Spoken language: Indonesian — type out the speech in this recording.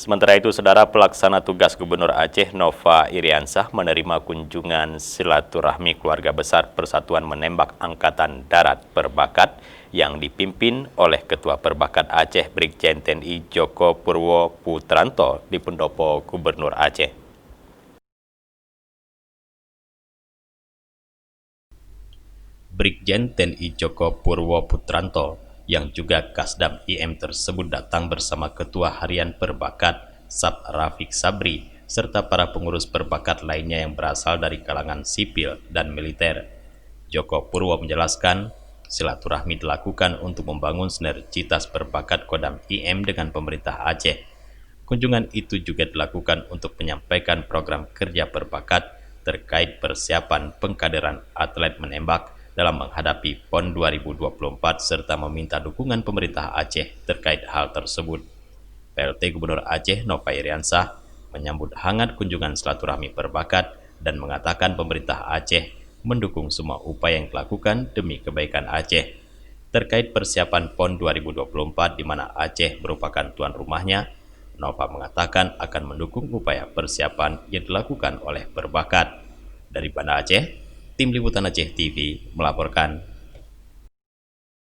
Sementara itu, Saudara, pelaksana tugas Gubernur Aceh Nova Iriansah menerima kunjungan silaturahmi keluarga besar Persatuan Menembak Angkatan Darat Perbakat yang dipimpin oleh Ketua Perbakat Aceh Brigjen TNI Joko Purwo Putranto di Pendopo Gubernur Aceh. Brigjen TNI Joko Purwo Putranto yang juga Kasdam IM tersebut datang bersama Ketua Harian Perbakat Sab Rafiq Sabri serta para pengurus perbakat lainnya yang berasal dari kalangan sipil dan militer. Joko Purwo menjelaskan, silaturahmi dilakukan untuk membangun sinergitas perbakat Kodam IM dengan pemerintah Aceh. Kunjungan itu juga dilakukan untuk menyampaikan program kerja perbakat terkait persiapan pengkaderan atlet menembak dalam menghadapi PON 2024 serta meminta dukungan pemerintah Aceh terkait hal tersebut. PLT Gubernur Aceh Nova Iriansah menyambut hangat kunjungan silaturahmi perbakat dan mengatakan pemerintah Aceh mendukung semua upaya yang dilakukan demi kebaikan Aceh. Terkait persiapan PON 2024 di mana Aceh merupakan tuan rumahnya, Nova mengatakan akan mendukung upaya persiapan yang dilakukan oleh perbakat. Dari Banda Aceh, Tim Liputan Aceh TV melaporkan.